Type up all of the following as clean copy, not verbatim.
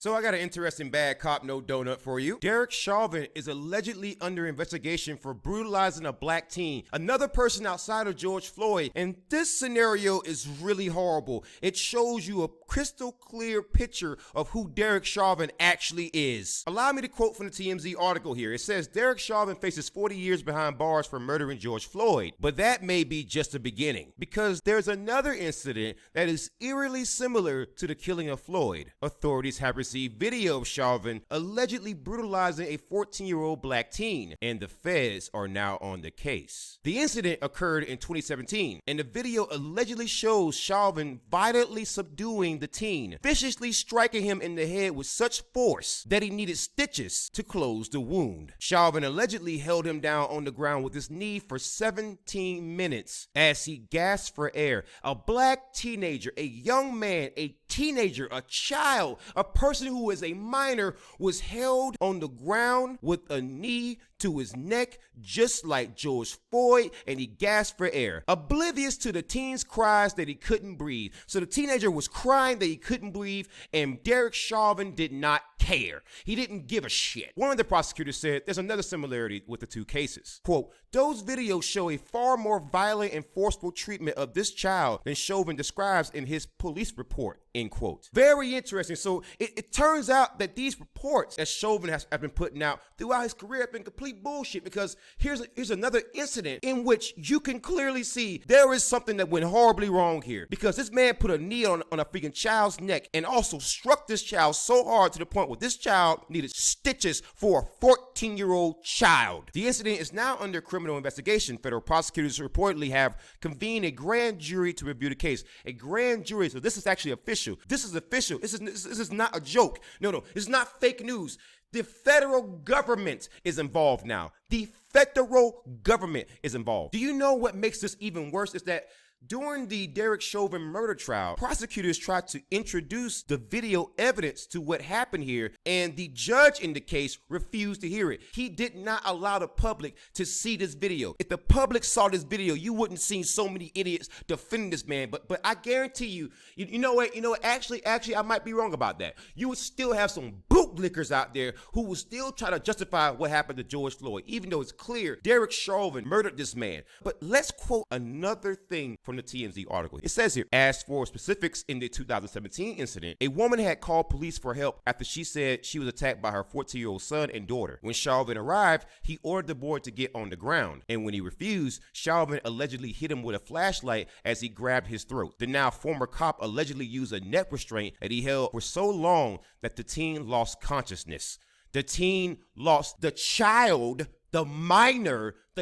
So I got an interesting bad cop no donut for you. Derek Chauvin is allegedly under investigation for brutalizing a black teen, another person outside of George Floyd, and this scenario is really horrible. It shows you a crystal clear picture of who Derek Chauvin actually is. Allow me to quote from the TMZ article here. It says, Derek Chauvin faces 40 years behind bars for murdering George Floyd, but that may be just the beginning, because there's another incident that is eerily similar to the killing of Floyd. Authorities have received video of Chauvin allegedly brutalizing a 14-year-old black teen, and the feds are now on the case. The incident occurred in 2017, and the video allegedly shows Chauvin violently subduing the teen, viciously striking him in the head with such force that he needed stitches to close the wound. Chauvin allegedly held him down on the ground with his knee for 17 minutes as he gasped for air. A black teenager, a young man, a teenager, a child, a person who is a minor, was held on the ground with a knee to his neck, just like George Floyd, and he gasped for air, oblivious to the teen's cries that he couldn't breathe. So the teenager was crying that he couldn't breathe, and Derek Chauvin did not care. He didn't give a shit. One of the prosecutors said there's another similarity with the two cases. Quote, those videos show a far more violent and forceful treatment of this child than Chauvin describes in his police report, end quote. Very interesting. So it turns out that these reports that Chauvin has been putting out throughout his career have been complete bullshit, because here's another incident in which you can clearly see there is something that went horribly wrong here, because this man put a knee on a freaking child's neck and also struck this child so hard to the point where this child needed stitches for a 14-year-old child. The incident is now under criminal investigation. Federal prosecutors reportedly have convened a grand jury to review the case. A grand jury, so this is actually official. This is official. This is not a joke. No, it's not fake news. The federal government is involved now. The federal government is involved. Do you know what makes this even worse? Is that during the Derek Chauvin murder trial, prosecutors tried to introduce the video evidence to what happened here, and the judge in the case refused to hear it. He did not allow the public to see this video. If the public saw this video, you wouldn't see so many idiots defending this man. But I guarantee you, you know what? Actually, I might be wrong about that. You would still have some bootlickers out there who will still try to justify what happened to George Floyd, even though it's clear Derek Chauvin murdered this man. But let's quote another thing from the TMZ article. It says here, as for specifics in the 2017 incident, a woman had called police for help after she said she was attacked by her 14-year-old son and daughter. When Chauvin arrived, he ordered the boy to get on the ground, and when he refused, Chauvin allegedly hit him with a flashlight as he grabbed his throat. The now former cop allegedly used a neck restraint that he held for so long that the teen lost consciousness. The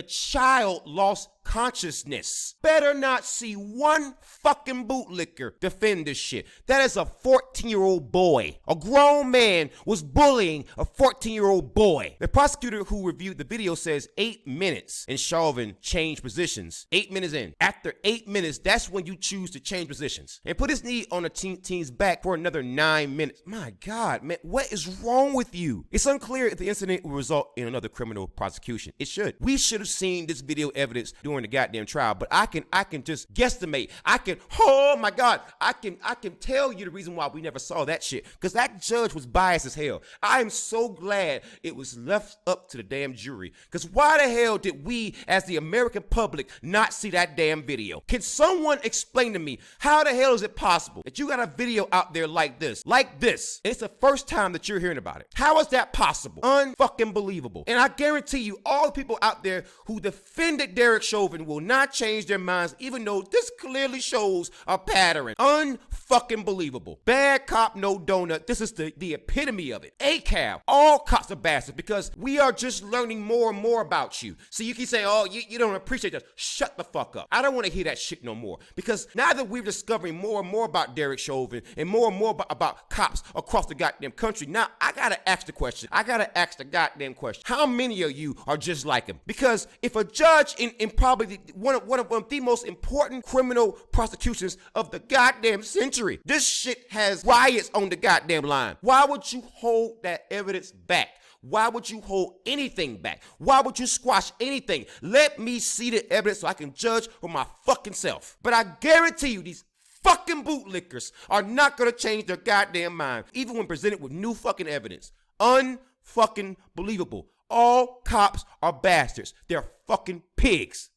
child lost consciousness. Better not see one fucking bootlicker defend this shit. That is a 14-year-old boy. A grown man was bullying a 14-year-old boy. The prosecutor who reviewed the video says 8 minutes, and Chauvin changed positions. 8 minutes in. After 8 minutes, that's when you choose to change positions and put his knee on the teen's back for another 9 minutes. My God, man, what is wrong with you? It's unclear if the incident will result in another criminal prosecution. It should. We should have seen this video evidence during the goddamn trial, but I can just guesstimate. I can tell you the reason why we never saw that shit, because that judge was biased as hell. I am so glad it was left up to the damn jury, because why the hell did we as the American public not see that damn video? Can someone explain to me how the hell is it possible that you got a video out there like this, and it's the first time that you're hearing about it? How is that possible? Unfucking believable. And I guarantee you, all the people out there who defended Derek Chauvin will not change their minds, even though this clearly shows a pattern. Unfucking believable. Bad cop, no donut. This is the epitome of it. ACAB. All cops are bastards, because we are just learning more and more about you. So you can say, oh, you don't appreciate this. Shut the fuck up. I don't want to hear that shit no more, because now that we're discovering more and more about Derek Chauvin and more about cops across the goddamn country, now I gotta ask the question. Goddamn question. How many of you are just like him? Because if a judge in probably one of the most important criminal prosecutions of the goddamn century, this shit has riots on the goddamn line. Why would you hold that evidence back? Why would you hold anything back? Why would you squash anything? Let me see the evidence so I can judge for my fucking self. But I guarantee you, these fucking bootlickers are not gonna change their goddamn mind, even when presented with new fucking evidence. Unfucking believable. All cops are bastards. They're fucking pigs.